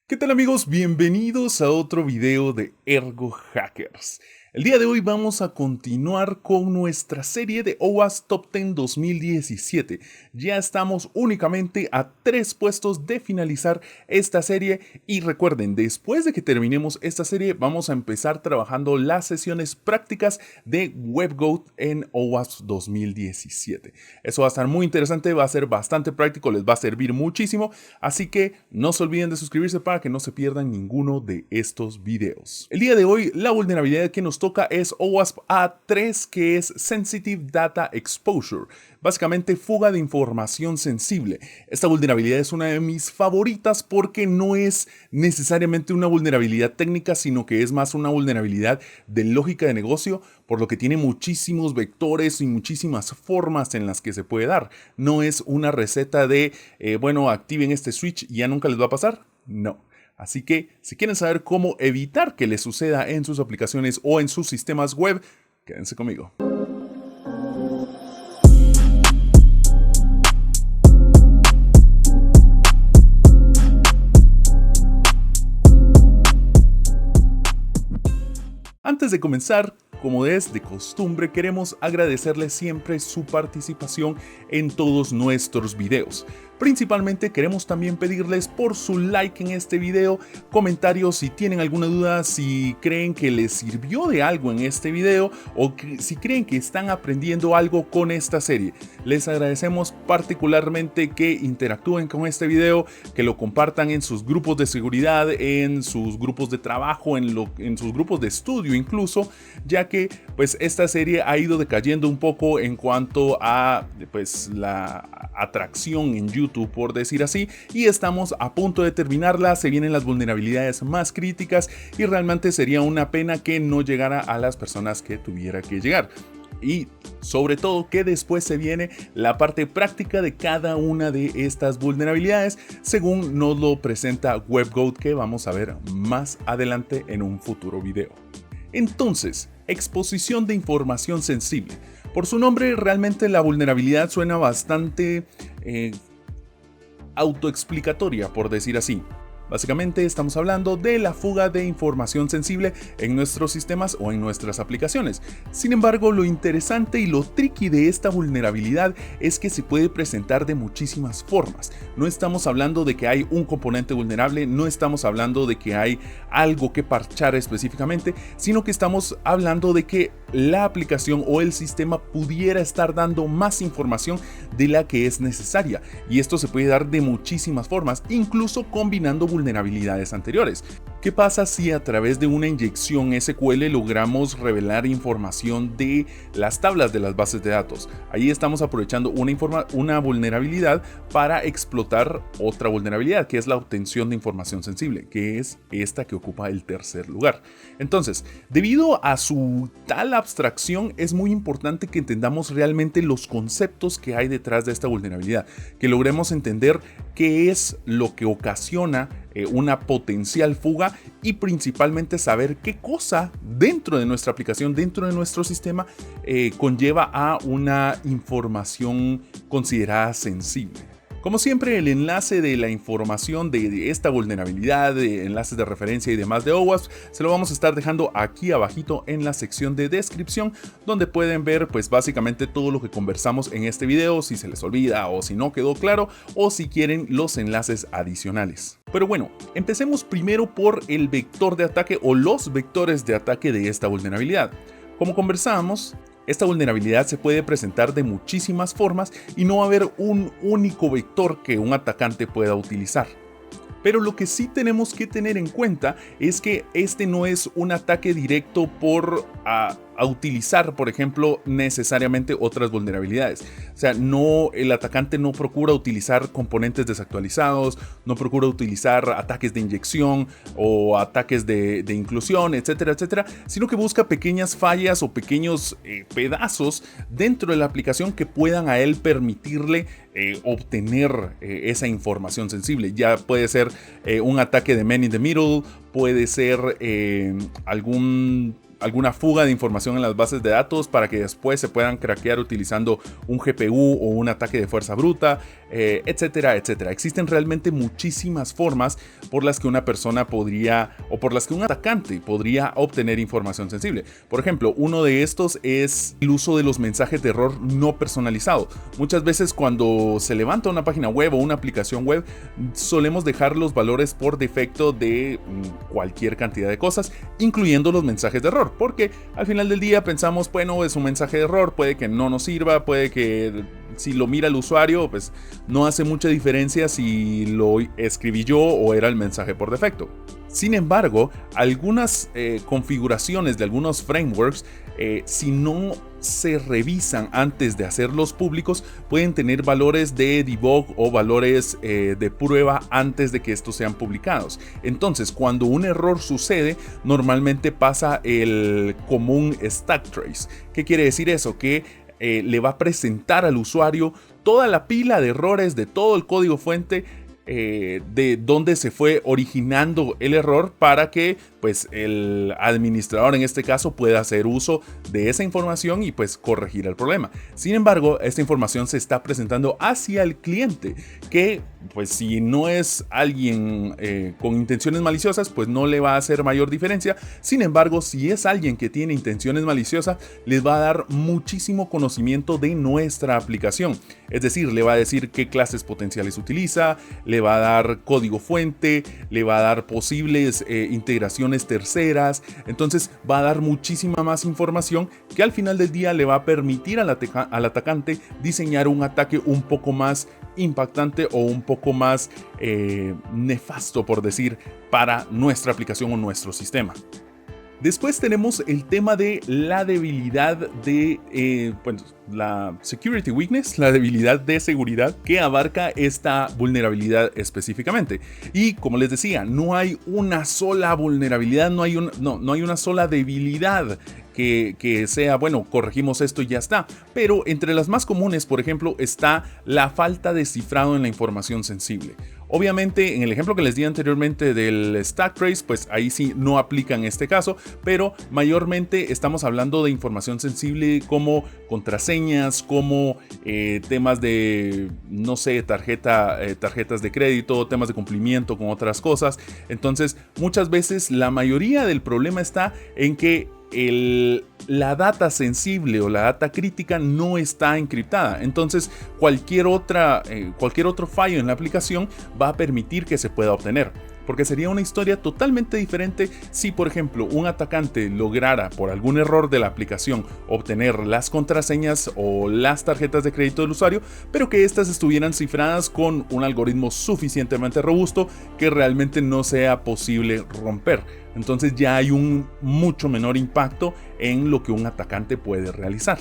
¿Qué tal amigos? Bienvenidos a otro video de Ergo Hackers. El día de hoy vamos a continuar con nuestra serie de OWASP Top 10 2017. Ya estamos únicamente a 3 puestos de finalizar esta serie y recuerden, después de que terminemos esta serie vamos a empezar trabajando las sesiones prácticas de WebGoat en OWASP 2017. Eso va a estar muy interesante, va a ser bastante práctico, les va a servir muchísimo, así que no se olviden de suscribirse para que no se pierdan ninguno de estos videos. El día de hoy la vulnerabilidad que nos toca es OWASP A3, que es Sensitive Data Exposure, básicamente fuga de información sensible. Esta vulnerabilidad es una de mis favoritas porque no es necesariamente una vulnerabilidad técnica, sino que es más una vulnerabilidad de lógica de negocio, por lo que tiene muchísimos vectores y muchísimas formas en las que se puede dar. No es una receta de, bueno, activen este switch y ya nunca les va a pasar. No. Así que, si quieren saber cómo evitar que les suceda en sus aplicaciones o en sus sistemas web, quédense conmigo. Antes de comenzar, como es de costumbre, queremos agradecerles siempre su participación en todos nuestros videos. Principalmente queremos también pedirles por su like en este video, comentarios si tienen alguna duda, si creen que les sirvió de algo en este video o si creen que están aprendiendo algo con esta serie. Les agradecemos particularmente que interactúen con este video, que lo compartan en sus grupos de seguridad, en sus grupos de trabajo, en sus grupos de estudio incluso, ya que pues esta serie ha ido decayendo un poco en cuanto a pues la atracción en YouTube, por decir así, y estamos a punto de terminarla. Se vienen las vulnerabilidades más críticas y realmente sería una pena que no llegara a las personas que tuviera que llegar. Y sobre todo que después se viene la parte práctica de cada una de estas vulnerabilidades, según nos lo presenta WebGoat, que vamos a ver más adelante en un futuro video. Entonces, exposición de información sensible. Por su nombre, realmente la vulnerabilidad suena bastante autoexplicatoria, por decir así. Básicamente estamos hablando de la fuga de información sensible en nuestros sistemas o en nuestras aplicaciones. Sin embargo, lo interesante y lo tricky de esta vulnerabilidad es que se puede presentar de muchísimas formas. No estamos hablando de que hay un componente vulnerable, no estamos hablando de que hay algo que parchar específicamente, sino que estamos hablando de que la aplicación o el sistema pudiera estar dando más información de la que es necesaria. Y esto se puede dar de muchísimas formas, incluso combinando vulnerabilidades anteriores. ¿Qué pasa si a través de una inyección SQL logramos revelar información de las tablas de las bases de datos? Ahí estamos aprovechando una vulnerabilidad para explotar otra vulnerabilidad, que es la obtención de información sensible, que es esta que ocupa el tercer lugar. Entonces, debido a su tal abstracción, es muy importante que entendamos realmente los conceptos que hay detrás de esta vulnerabilidad, que logremos entender qué es lo que ocasiona una potencial fuga y principalmente saber qué cosa dentro de nuestra aplicación, dentro de nuestro sistema, conlleva a una información considerada sensible. Como siempre, el enlace de la información de esta vulnerabilidad, de enlaces de referencia y demás de OWASP, se lo vamos a estar dejando aquí abajito en la sección de descripción, donde pueden ver pues básicamente todo lo que conversamos en este video, si se les olvida o si no quedó claro, o si quieren los enlaces adicionales. Pero bueno, empecemos primero por el vector de ataque o los vectores de ataque de esta vulnerabilidad. Como conversábamos, esta vulnerabilidad se puede presentar de muchísimas formas y no va a haber un único vector que un atacante pueda utilizar. Pero lo que sí tenemos que tener en cuenta es que este no es un ataque directo a utilizar, por ejemplo, necesariamente otras vulnerabilidades. O sea, el atacante no procura utilizar componentes desactualizados, no procura utilizar ataques de inyección o ataques de inclusión, etcétera, etcétera, sino que busca pequeñas fallas o pequeños pedazos dentro de la aplicación que puedan a él permitirle obtener esa información sensible. Ya puede ser un ataque de man in the middle, puede ser alguna fuga de información en las bases de datos para que después se puedan craquear utilizando un GPU o un ataque de fuerza bruta, etcétera, etcétera. Existen realmente muchísimas formas por las que una persona podría, o por las que un atacante podría obtener información sensible. Por ejemplo, uno de estos es el uso de los mensajes de error no personalizado. Muchas veces cuando se levanta una página web o una aplicación web, solemos dejar los valores por defecto de cualquier cantidad de cosas, incluyendo los mensajes de error, porque al final del día pensamos, bueno, es un mensaje de error, puede que no nos sirva, puede que si lo mira el usuario, pues no hace mucha diferencia si lo escribí yo o era el mensaje por defecto. Sin embargo, algunas configuraciones de algunos frameworks, si no se revisan antes de hacerlos públicos, pueden tener valores de debug o valores de prueba antes de que estos sean publicados. Entonces, cuando un error sucede, normalmente pasa el común stack trace. ¿Qué quiere decir eso? Que le va a presentar al usuario toda la pila de errores de todo el código fuente de donde se fue originando el error, para que pues el administrador en este caso pueda hacer uso de esa información y pues corregir el problema. Sin embargo, esta información se está presentando hacia el cliente, que pues si no es alguien con intenciones maliciosas, pues no le va a hacer mayor diferencia. Sin embargo, si es alguien que tiene intenciones maliciosas, les va a dar muchísimo conocimiento de nuestra aplicación. Es decir, le va a decir qué clases potenciales utiliza, le va a dar código fuente, le va a dar posibles integraciones terceras. Entonces va a dar muchísima más información que al final del día le va a permitir al atacante diseñar un ataque un poco más impactante o un poco más nefasto, por decir, para nuestra aplicación o nuestro sistema. Después tenemos el tema de la debilidad de la security weakness, la debilidad de seguridad que abarca esta vulnerabilidad específicamente. Y como les decía, no hay una sola vulnerabilidad, no hay una sola debilidad que sea, bueno, corregimos esto y ya está. Pero entre las más comunes, por ejemplo, está la falta de cifrado en la información sensible. Obviamente, en el ejemplo que les di anteriormente del stack trace, pues ahí sí no aplica en este caso, pero mayormente estamos hablando de información sensible como contraseñas, como temas de, no sé, tarjetas de crédito, temas de cumplimiento con otras cosas. Entonces, muchas veces la mayoría del problema está en que la data sensible o la data crítica no está encriptada. Entonces cualquier otro fallo en la aplicación va a permitir que se pueda obtener, porque sería una historia totalmente diferente si, por ejemplo, un atacante lograra por algún error de la aplicación obtener las contraseñas o las tarjetas de crédito del usuario, pero que éstas estuvieran cifradas con un algoritmo suficientemente robusto que realmente no sea posible romper. Entonces ya hay un mucho menor impacto en lo que un atacante puede realizar.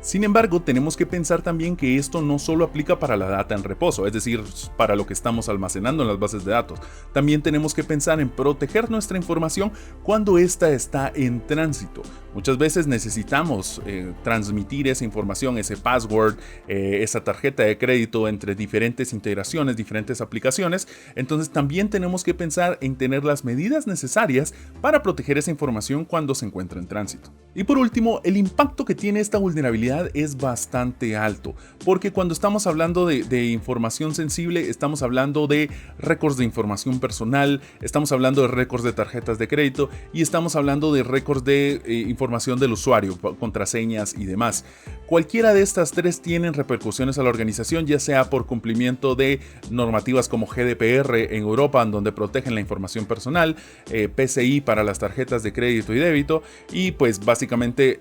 Sin embargo, tenemos que pensar también que esto no solo aplica para la data en reposo, es decir, para lo que estamos almacenando en las bases de datos. También tenemos que pensar en proteger nuestra información cuando ésta está en tránsito. Muchas veces necesitamos transmitir esa información, ese password, esa tarjeta de crédito entre diferentes integraciones, diferentes aplicaciones. Entonces también tenemos que pensar en tener las medidas necesarias para proteger esa información cuando se encuentra en tránsito. Y por último, el impacto que tiene esta vulnerabilidad es bastante alto, porque cuando estamos hablando de información sensible, estamos hablando de récords de información personal, estamos hablando de récords de tarjetas de crédito y estamos hablando de récords de información del usuario, contraseñas y demás. Cualquiera de estas tres tienen repercusiones a la organización, ya sea por cumplimiento de normativas como GDPR en Europa, en donde protegen la información personal, PCI para las tarjetas de crédito y débito, y pues básicamente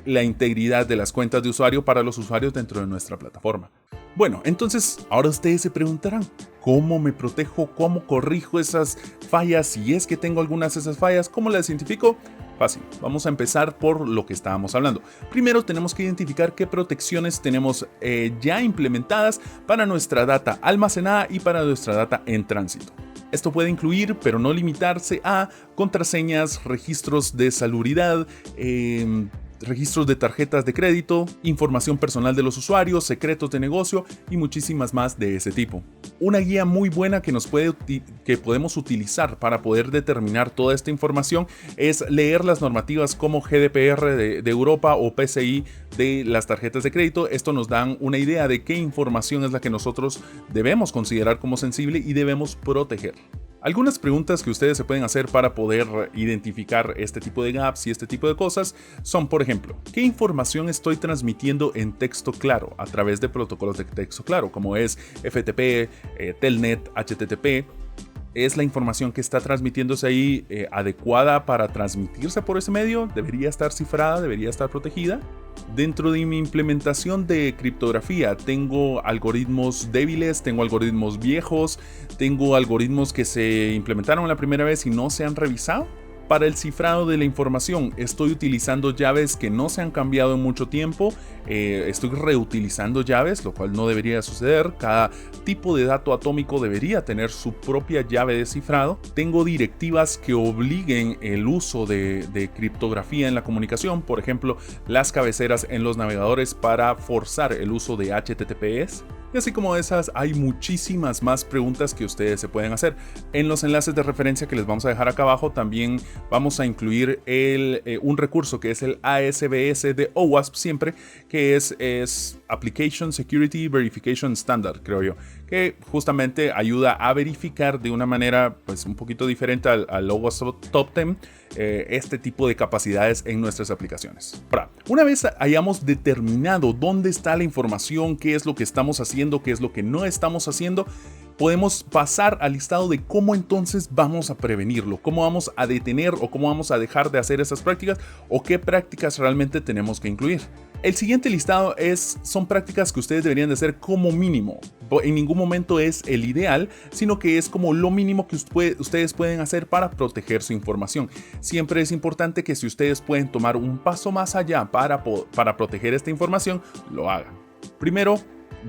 la integridad de las cuentas de usuario para los usuarios dentro de nuestra plataforma. Bueno, entonces ahora ustedes se preguntarán, ¿cómo me protejo? ¿Cómo corrijo esas fallas? Si es que tengo algunas de esas fallas, ¿cómo las identifico? Fácil, vamos a empezar por lo que estábamos hablando. Primero tenemos que identificar qué protecciones tenemos ya implementadas para nuestra data almacenada y para nuestra data en tránsito. Esto puede incluir, pero no limitarse a contraseñas, registros de salubridad, registros de tarjetas de crédito, información personal de los usuarios, secretos de negocio y muchísimas más de ese tipo. Una guía muy buena que podemos utilizar para poder determinar toda esta información es leer las normativas como GDPR de Europa o PCI de las tarjetas de crédito. Esto nos da una idea de qué información es la que nosotros debemos considerar como sensible y debemos proteger. Algunas preguntas que ustedes se pueden hacer para poder identificar este tipo de gaps y este tipo de cosas son, por ejemplo, ¿qué información estoy transmitiendo en texto claro a través de protocolos de texto claro, como es FTP, Telnet, HTTP? ¿Es la información que está transmitiéndose ahí adecuada para transmitirse por ese medio? ¿Debería estar cifrada? ¿Debería estar protegida? Dentro de mi implementación de criptografía tengo algoritmos débiles, tengo algoritmos viejos, tengo algoritmos que se implementaron la primera vez y no se han revisado. Para el cifrado de la información estoy utilizando llaves que no se han cambiado en mucho tiempo, estoy reutilizando llaves, lo cual no debería suceder. Cada tipo de dato atómico debería tener su propia llave de cifrado. Tengo directivas que obliguen el uso de criptografía en la comunicación, por ejemplo, las cabeceras en los navegadores para forzar el uso de HTTPS. Y así como esas, hay muchísimas más preguntas que ustedes se pueden hacer. En los enlaces de referencia que les vamos a dejar acá abajo, también vamos a incluir un recurso que es el ASBS de OWASP siempre, que es Application Security Verification Standard, creo yo, que justamente ayuda a verificar de una manera pues un poquito diferente al OWASP Top 10 este tipo de capacidades en nuestras aplicaciones. Ahora, una vez hayamos determinado dónde está la información, qué es lo que estamos haciendo, qué es lo que no estamos haciendo, podemos pasar al listado de cómo entonces vamos a prevenirlo, cómo vamos a detener o cómo vamos a dejar de hacer esas prácticas o qué prácticas realmente tenemos que incluir. El siguiente listado son prácticas que ustedes deberían de hacer como mínimo. En ningún momento es el ideal, sino que es como lo mínimo que ustedes pueden hacer para proteger su información. Siempre es importante que si ustedes pueden tomar un paso más allá para proteger esta información, lo hagan. Primero,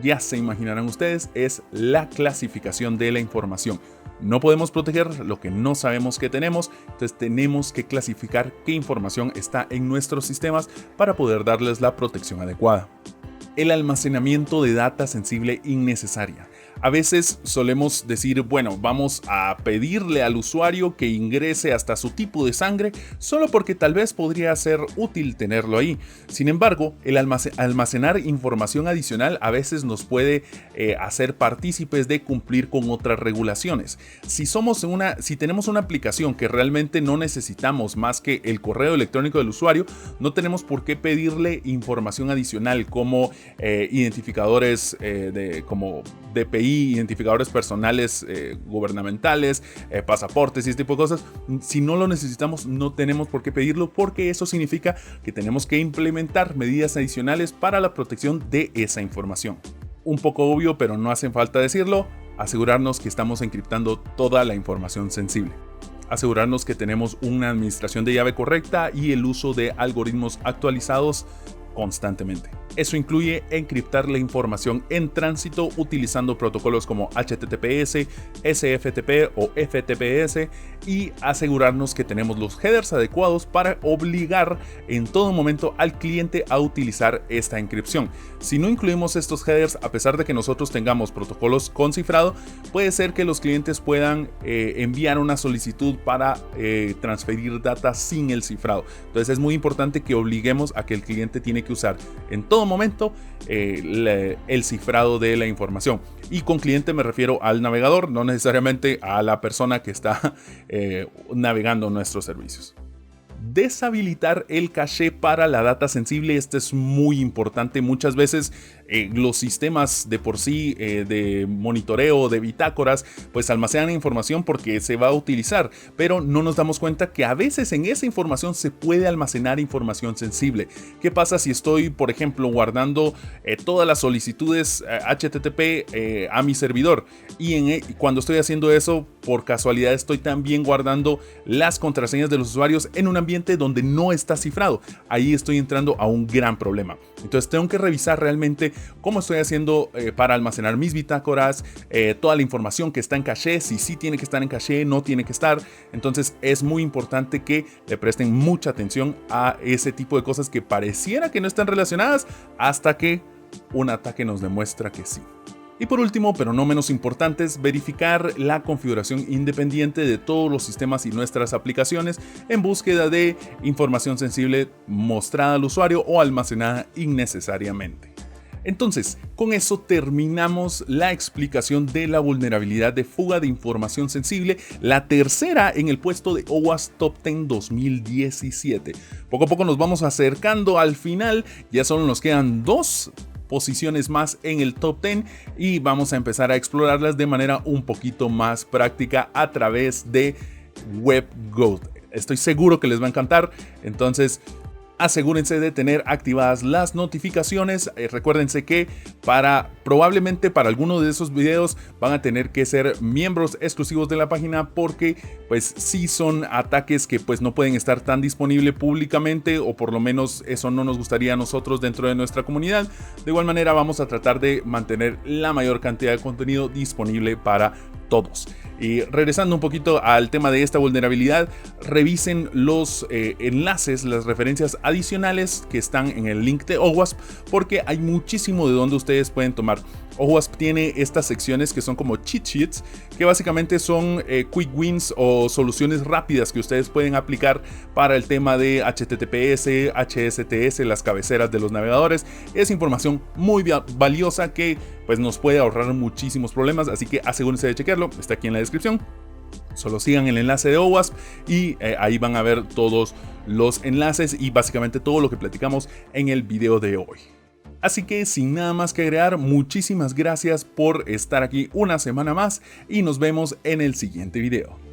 ya se imaginarán ustedes, es la clasificación de la información. No podemos proteger lo que no sabemos que tenemos, entonces tenemos que clasificar qué información está en nuestros sistemas para poder darles la protección adecuada. El almacenamiento de data sensible innecesaria. A veces solemos decir, bueno, vamos a pedirle al usuario que ingrese hasta su tipo de sangre solo porque tal vez podría ser útil tenerlo ahí. Sin embargo, el almacenar información adicional a veces nos puede hacer partícipes de cumplir con otras regulaciones. Si tenemos una aplicación que realmente no necesitamos más que el correo electrónico del usuario, no tenemos por qué pedirle información adicional como identificadores como DPI, identificadores personales gubernamentales, pasaportes y este tipo de cosas. Si no lo necesitamos, no tenemos por qué pedirlo, porque eso significa que tenemos que implementar medidas adicionales para la protección de esa información. Un poco obvio, pero no hace falta decirlo, asegurarnos que estamos encriptando toda la información sensible. Asegurarnos que tenemos una administración de llave correcta y el uso de algoritmos actualizados constantemente. Eso incluye encriptar la información en tránsito utilizando protocolos como HTTPS, SFTP o FTPS y asegurarnos que tenemos los headers adecuados para obligar en todo momento al cliente a utilizar esta encripción. Si no incluimos estos headers, a pesar de que nosotros tengamos protocolos con cifrado, puede ser que los clientes puedan enviar una solicitud para transferir data sin el cifrado. Entonces es muy importante que obliguemos a que el cliente tiene que usar en todo momento el cifrado de la información. Y con cliente me refiero al navegador, no necesariamente a la persona que está navegando nuestros servicios. Deshabilitar el caché para la data sensible. Esto es muy importante. Muchas veces los sistemas de por sí de monitoreo, de bitácoras, pues almacenan información porque se va a utilizar, pero no nos damos cuenta que a veces en esa información se puede almacenar información sensible. ¿Qué pasa si estoy, por ejemplo, guardando todas las solicitudes HTTP a mi servidor y cuando estoy haciendo eso, por casualidad estoy también guardando las contraseñas de los usuarios en un ambiente donde no está cifrado? Ahí estoy entrando a un gran problema. Entonces tengo que revisar realmente cómo estoy haciendo para almacenar mis bitácoras, toda la información que está en caché, si sí tiene que estar en caché, no tiene que estar. Entonces es muy importante que le presten mucha atención a ese tipo de cosas que pareciera que no están relacionadas hasta que un ataque nos demuestra que sí. Y por último, pero no menos importante, es verificar la configuración independiente de todos los sistemas y nuestras aplicaciones en búsqueda de información sensible mostrada al usuario o almacenada innecesariamente. Entonces, con eso terminamos la explicación de la vulnerabilidad de fuga de información sensible, la tercera en el puesto de OWASP Top 10 2017. Poco a poco nos vamos acercando al final, ya solo nos quedan 2 posiciones más en el top 10 y vamos a empezar a explorarlas de manera un poquito más práctica a través de WebGoat. Estoy seguro que les va a encantar, entonces asegúrense de tener activadas las notificaciones. Recuérdense que probablemente para alguno de esos videos van a tener que ser miembros exclusivos de la página, porque pues sí son ataques que pues no pueden estar tan disponibles públicamente, o por lo menos eso no nos gustaría a nosotros dentro de nuestra comunidad. De igual manera vamos a tratar de mantener la mayor cantidad de contenido disponible para todos. Y regresando un poquito al tema de esta vulnerabilidad, revisen los enlaces, las referencias adicionales que están en el link de OWASP, porque hay muchísimo de donde ustedes pueden tomar. OWASP tiene estas secciones que son como cheat sheets, que básicamente son quick wins o soluciones rápidas que ustedes pueden aplicar para el tema de HTTPS, HSTS, las cabeceras de los navegadores. Es información muy valiosa que pues nos puede ahorrar muchísimos problemas, así que asegúrense de chequearlo, está aquí en la descripción. Solo sigan el enlace de OWASP y ahí van a ver todos los enlaces y básicamente todo lo que platicamos en el video de hoy. Así que sin nada más que agregar, muchísimas gracias por estar aquí una semana más y nos vemos en el siguiente video.